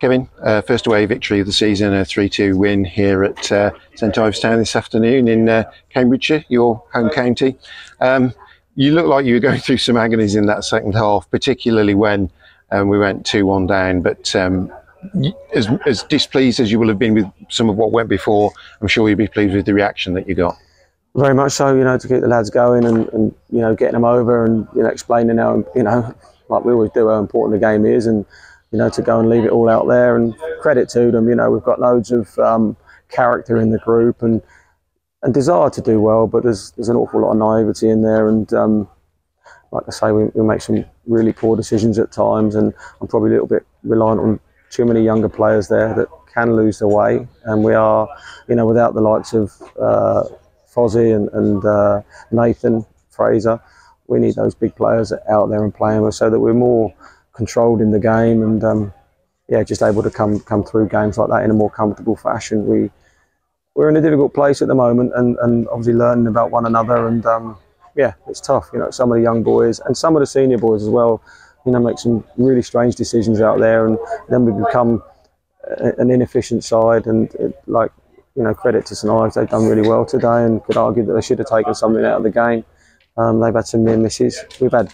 Kevin, first away victory of the season, a 3-2 win here at St Ives Town this afternoon in Cambridgeshire, your home county. You look like you were going through some agonies in that second half, particularly when we went 2-1 down. But as displeased as you will have been with some of what went before, I'm sure you'll be pleased with the reaction that you got. Very much so, to keep the lads going and getting them over and, explaining how, like we always do, how important the game is, and, to go and leave it all out there, and credit to them. We've got loads of character in the group and desire to do well, but there's an awful lot of naivety in there, and like I say, we make some really poor decisions at times, and I'm probably a little bit reliant on too many younger players there that can lose their way, and we are, without the likes of Fozzie and Nathan Fraser, we need those big players out there and playing so that we're more controlled in the game, and just able to come through games like that in a more comfortable fashion. We're in a difficult place at the moment, and obviously learning about one another, and it's tough. Some of the young boys and some of the senior boys as well, make some really strange decisions out there, and then we become an inefficient side. And credit to St Ives, they've done really well today, and could argue that they should have taken something out of the game. They've had some near misses. We've had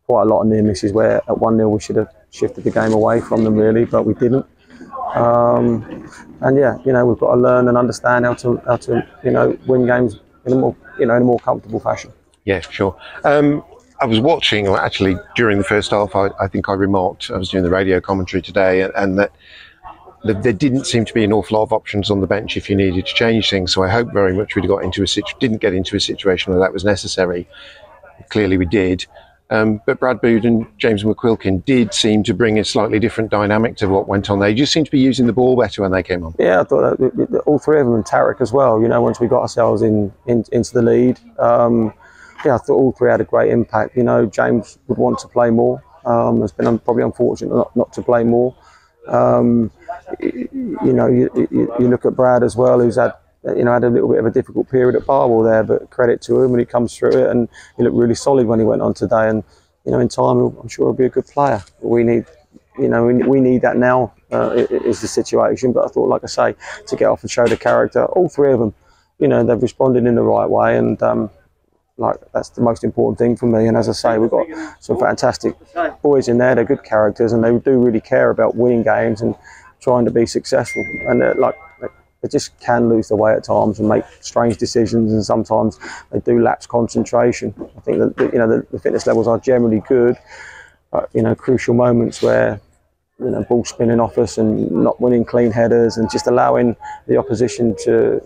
quite a lot of near misses where at 1-0 we should have shifted the game away from them, really, but we didn't. We've got to learn and understand how to win games in a more comfortable fashion. Yeah, sure. I was watching, or actually during the first half, I think I remarked, I was doing the radio commentary today, and that there didn't seem to be an awful lot of options on the bench if you needed to change things. So I hope very much we didn't get into a situation where that was necessary. Clearly we did. But Brad Bood and James McQuilkin did seem to bring a slightly different dynamic to what went on. They just seemed to be using the ball better when they came on. Yeah, I thought that all three of them, and Tarek as well, once we got ourselves into the lead, I thought all three had a great impact. James would want to play more. It's been probably unfortunate not to play more. You look at Brad as well, who's had a little bit of a difficult period at Barwell there, but credit to him, and he comes through it, and he looked really solid when he went on today. And in time, I'm sure he'll be a good player. We need, we need that now. Is the situation. But I thought, like I say, to get off and show the character, all three of them, they've responded in the right way, and that's the most important thing for me. And as I say, we've got some fantastic boys in there. They're good characters, and they do really care about winning games and trying to be successful. And they just can lose their way at times and make strange decisions, and sometimes they do lapse concentration. I think that the fitness levels are generally good, but crucial moments where ball spinning off us and not winning clean headers and just allowing the opposition to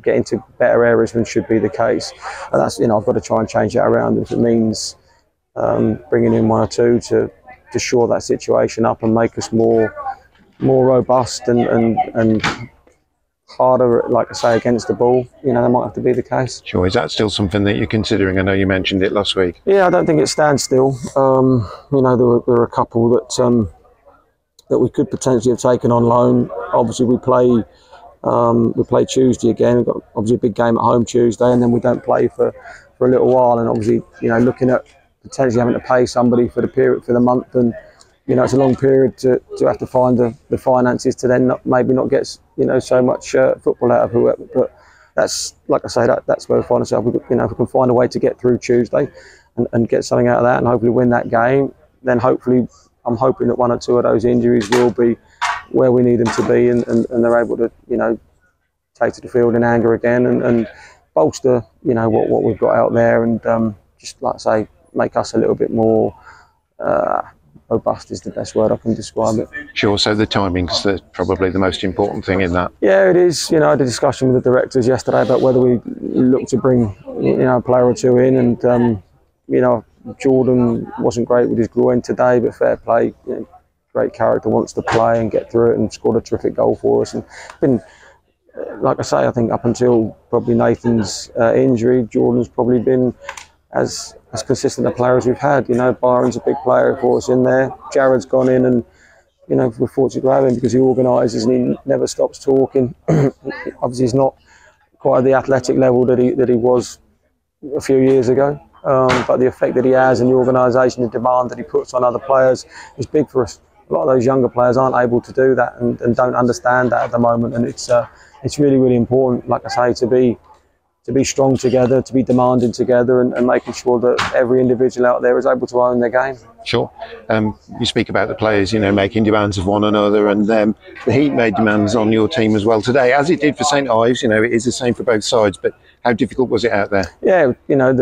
get into better areas than should be the case. And that's I've got to try and change that around. If it means bringing in one or two to shore that situation up and make us more robust and harder, like I say, against the ball, that might have to be the case. Sure. Is that still something that you're considering? I know you mentioned it last week. Yeah, I don't think it stands still. There were a couple that we could potentially have taken on loan. Obviously, we play Tuesday again. We've got obviously a big game at home Tuesday, and then we don't play for a little while. And obviously, looking at potentially having to pay somebody for the month, and it's a long period to have to find the finances to then maybe not get so much football out of whoever. But that's, like I say, that's where we find ourselves. If we can find a way to get through Tuesday and get something out of that, and hopefully win that game, then hopefully I'm hoping that one or two of those injuries will be where we need them to be, and they're able to take to the field in anger again and bolster what we've got out there, and just like I say, make us a little bit more robust is the best word I can describe it. Sure. So the timing's probably the most important thing in that. Yeah, it is. I had a discussion with the directors yesterday about whether we look to bring a player or two in, and Jordan wasn't great with his groin today, but fair play. Great character, wants to play and get through it, and scored a terrific goal for us. And been, like I say, I think up until probably Nathan's injury, Jordan's probably been as consistent a player as we've had. Byron's a big player for us in there. Jared's gone in, and we're fortunate to have him because he organises and he never stops talking. Obviously, he's not quite at the athletic level that he was a few years ago. But the effect that he has and the organisation, the demand that he puts on other players is big for us. a lot of those younger players aren't able to do that and don't understand that at the moment. And it's really, really important, like I say, to be strong together, to be demanding together, and making sure that every individual out there is able to own their game. Sure. You speak about the players, making demands of one another, and the Heat made demands on your team as well today, as it did for St Ives. It is the same for both sides, but how difficult was it out there? Yeah, no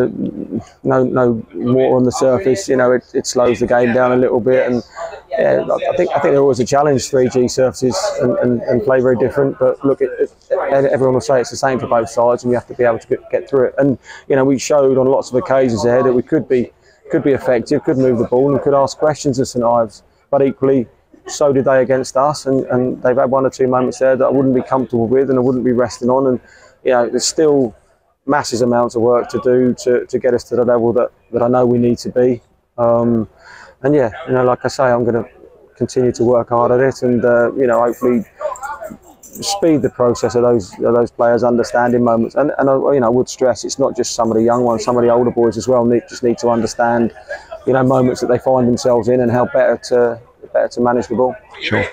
water on the surface. It slows the game down a little bit, and yeah, I think there was a challenge. 3G surfaces and play very different, but look, everyone will say it's the same for both sides, and we have to be able to get through it. And we showed on lots of occasions ahead that we could be effective, could move the ball, and could ask questions of St Ives. But equally, so did they against us, and they've had one or two moments there that I wouldn't be comfortable with, and I wouldn't be resting on. And there's still massive amounts of work to do to get us to the level that I know we need to be. And yeah, like I say, I'm going to continue to work hard at it, and hopefully speed the process of those players understanding moments. And I would stress, it's not just some of the young ones, some of the older boys as well just need to understand moments that they find themselves in, and how better to manage the ball. Sure.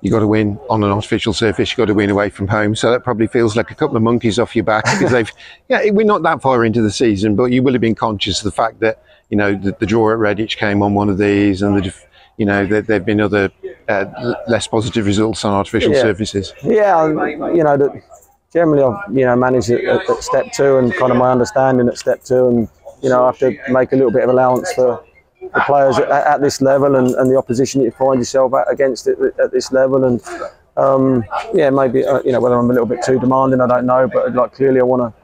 You got to win on an artificial surface. You got to win away from home. So that probably feels like a couple of monkeys off your back, because we're not that far into the season, but you will have been conscious of the fact that the draw at Redditch came on one of these, and there've been other less positive results on artificial surfaces. Yeah, that generally I've managed at step 2, and kind of my understanding at step 2, and I have to make a little bit of allowance for the players at this level, and the opposition that you find yourself against it at this level. And maybe whether I'm a little bit too demanding, I don't know, but clearly I want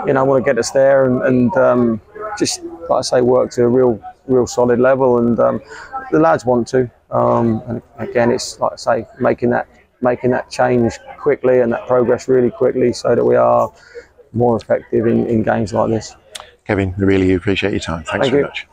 to get us there, and just, like I say, work to a real solid level, and the lads want to. And again, it's like I say, making that change quickly, and that progress really quickly, so that we are more effective in games like this. Kevin, I really appreciate your time. Thanks very much.